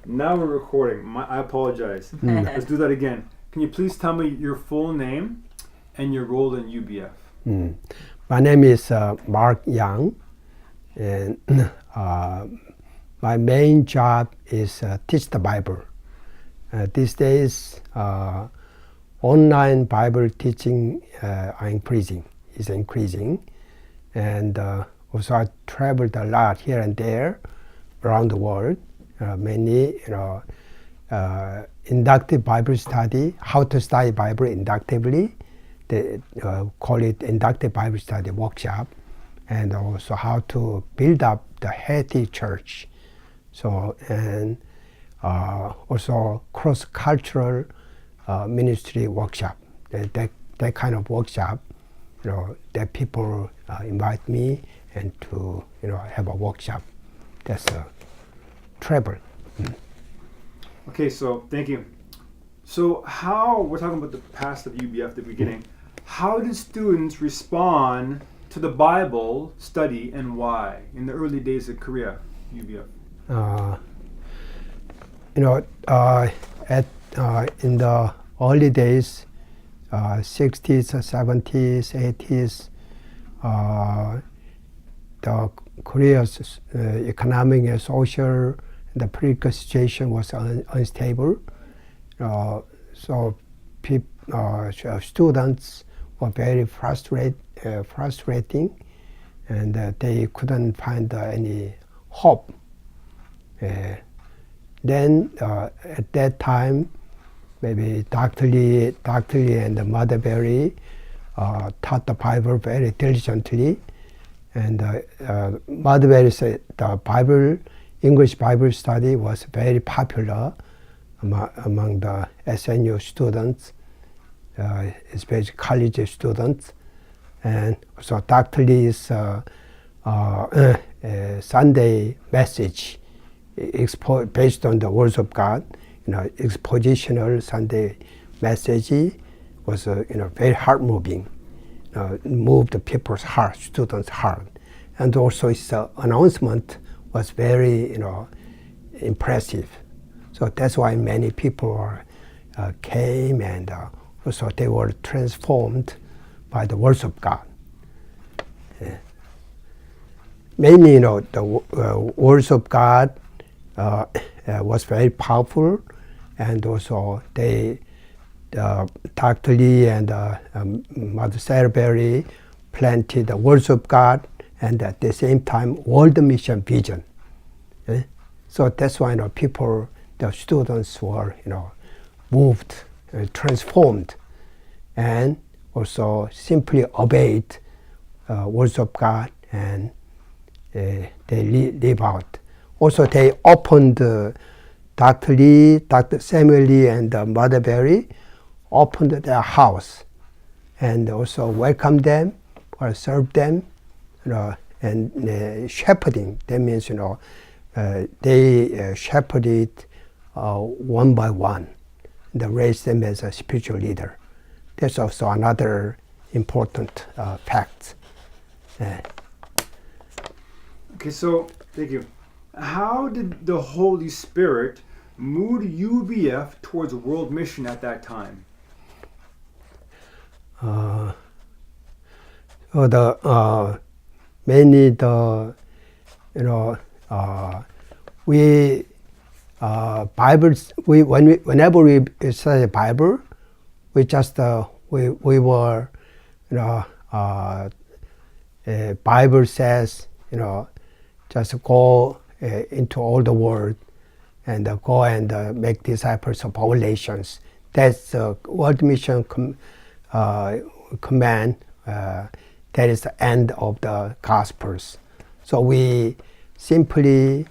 Now we're recording. I apologize. Let's do that again. Can you please tell me your full name and your role in UBF? My name is Mark Yang, and my main job is teach the Bible. These days, online Bible teaching is increasing, and also I traveled a lot here and there around the world. Many, inductive Bible study, how to study Bible inductively. They call it inductive Bible study workshop, and also how to build up the healthy church. So, and also cross-cultural ministry workshop. That kind of workshop, that people invite me and to have a workshop. That's travel. Okay, so thank you. So we're talking about the past of UBF, the beginning. How did students respond to the Bible study and why in the early days of Korea, UBF? In the early days, 60s, 70s, 80s, the Korea's economic and social, the political situation was unstable. So students were very frustrating, and they couldn't find any hope. Then at that time, maybe Dr. Lee and Mother Berry taught the Bible very diligently, and Mother Berry said the English Bible study was very popular among the SNU students, especially college students. And so Dr. Lee's Sunday message based on the words of God, expositional Sunday message was very heart-moving, moved the people's heart, students' heart. And also its announcement was very impressive. So that's why many people came, and also they were transformed by the words of God. Mainly, the words of God was very powerful, and also Dr. Lee and Mother Sarah Berry planted the words of God, and at the same time, world mission vision. So that's why the students were moved, transformed, and also simply obeyed words of God, and they live out. Also, they opened Dr. Lee, Dr. Samuel Lee, and Mother Berry opened their house, and also welcomed them or served them, and shepherding. That means they shepherded one by one. They raised them as a spiritual leader. That's also another important fact. Okay, so thank you. How did the Holy Spirit move UBF towards world mission at that time? Mainly Bibles. Whenever we study Bible, we just we were Bible says just go into all the world and go and make disciples of all nations. That's the world mission command. That is the end of the Gospels. So we simply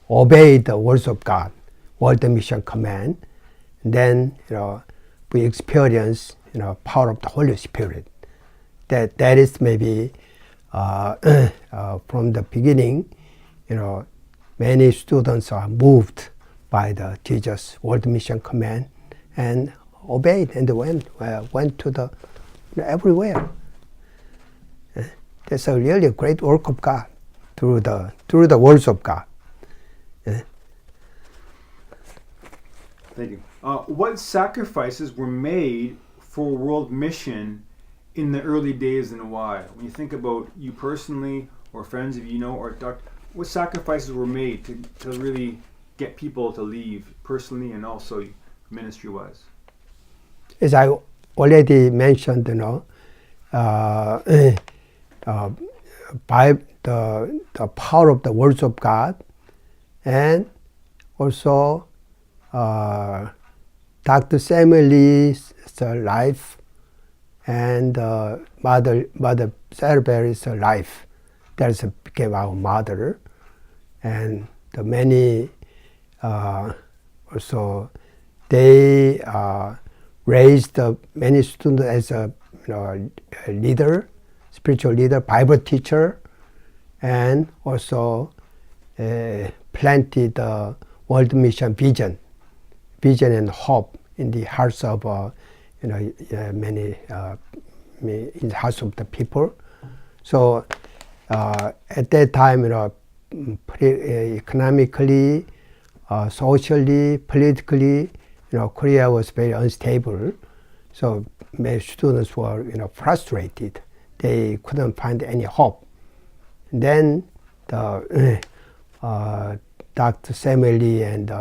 obey the words of God, world mission command. And then we experience power of the Holy Spirit. That is maybe from the beginning. Many students are moved by the Jesus world mission command and obeyed, and went to the everywhere. That's a really great work of God through the words of God. Thank you. What sacrifices were made for world mission in the early days and why? When you think about you personally or friends of you know or what sacrifices were made to really get people to leave personally and also ministry-wise? As I already mentioned, by the power of the words of God, and also Dr. Samuel Lee's life and Mother Sarah Berry's life. That became our mother, and the many also they raised many students as a leader, spiritual leader, Bible teacher, and also planted the world mission vision and hope in the hearts of many in the hearts of the people. So at that time, economically, socially, politically, Korea was very unstable. So many students were frustrated. They couldn't find any hope. And then Dr. Samuel Lee and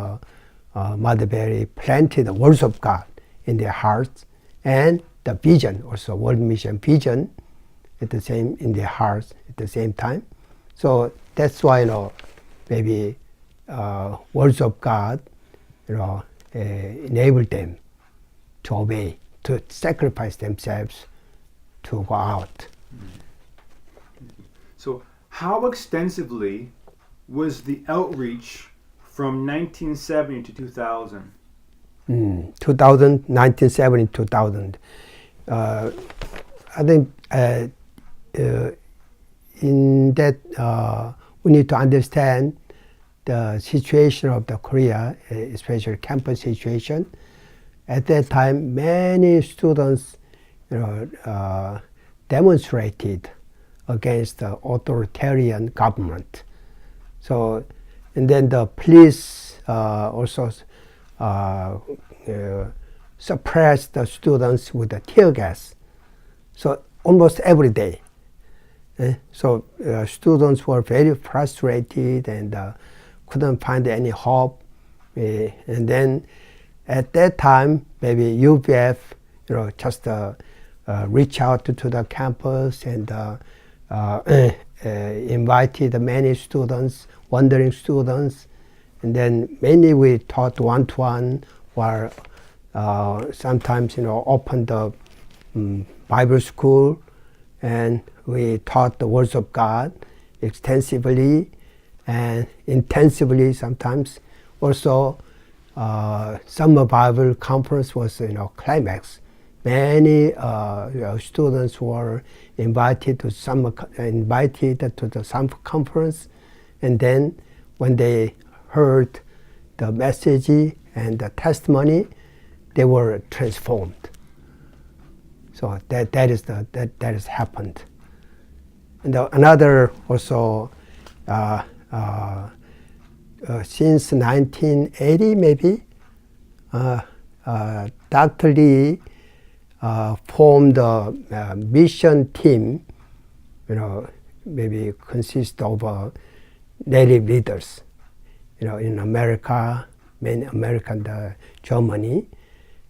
Mother Berry planted the words of God in their hearts, and the vision, also world mission vision, in their hearts at the same time. So that's why maybe words of God enable them to obey, to sacrifice themselves to go out. So how extensively was the outreach from 1970 to 2000? 1970, 2000. I think in that we need to understand the situation of the Korea, especially campus situation. At that time, many students demonstrated against the authoritarian government. So, and then the police also suppressed the students with the tear gas. So almost every day. So students were very frustrated and couldn't find any hope. And then at that time, maybe UBF, just reach out to the campus and invited many students, wandering students, and then mainly we taught one-to-one, or sometimes opened the Bible school, and we taught the words of God extensively and intensively sometimes. Also, summer Bible conference was climax. Many students were invited to the summer conference, and then when they heard the message and the testimony, they were transformed. So that has happened. And another also since 1980 maybe, Dr. Lee formed a mission team, maybe consist of native leaders, in America, many American, Germany,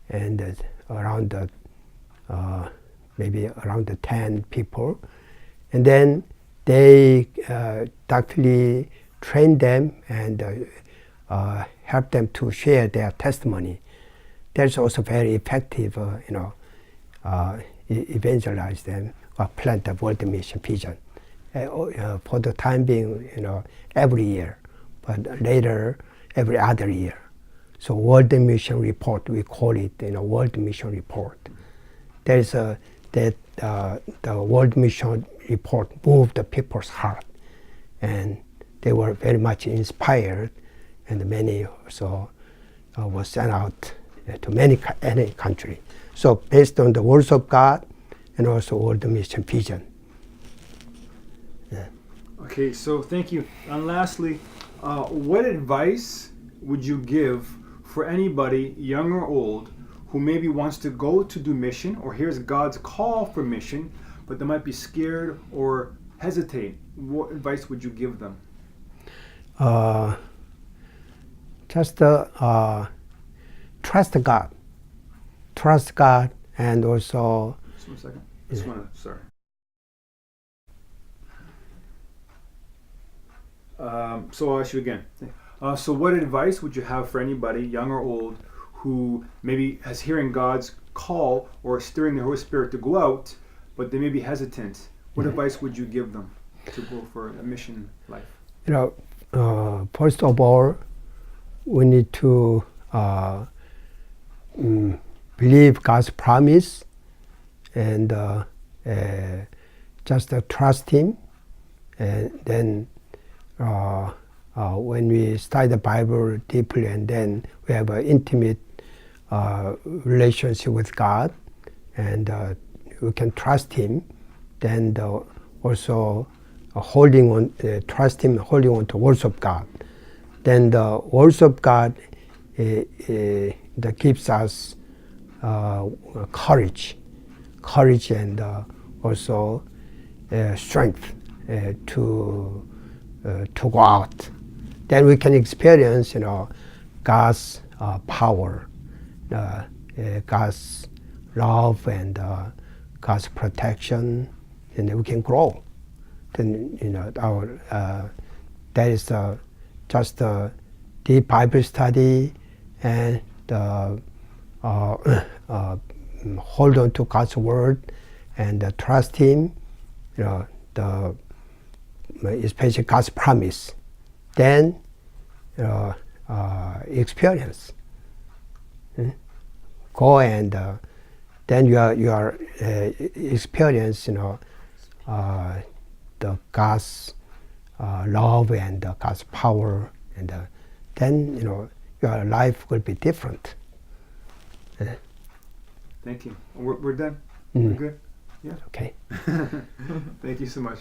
and around maybe around 10 people. And then they Dr. Lee trained them and helped them to share their testimony. That's also very effective, evangelize them or plant the world mission vision. For the time being, every year, but later every other year. So World Mission Report, we call it, World Mission Report. There's the World Mission Report moved the people's heart, and they were very much inspired, and many also was sent out to any country. So based on the words of God and also World Mission Vision. Yeah. Okay, so thank you. And lastly, what advice would you give for anybody, young or old, who maybe wants to go to do mission or hears God's call for mission, but they might be scared or hesitate? What advice would you give them? Just trust God. Trust God, and also. Just 1 second. Just want to. Sorry. So I'll ask you again. So what advice would you have for anybody, young or old, who maybe is hearing God's call or stirring the Holy Spirit to go out, but they may be hesitant? What advice would you give them to go for a mission life? First of all, we need to believe God's promise and just trust Him. And then when we study the Bible deeply, and then we have an intimate relationship with God, and we can trust Him, then also holding on, trust Him, holding on to words of God. Then the words of God that gives us courage, and also strength to go out. Then we can experience, God's power, God's love, and God's protection, and we can grow. Then that is just a deep Bible study and hold on to God's word and trust Him, especially God's promise. Then experience. Go and then you are experience the God's love and God's power, and then your life will be different. Thank you. We're done. We're good. Yeah. Okay. Thank you so much.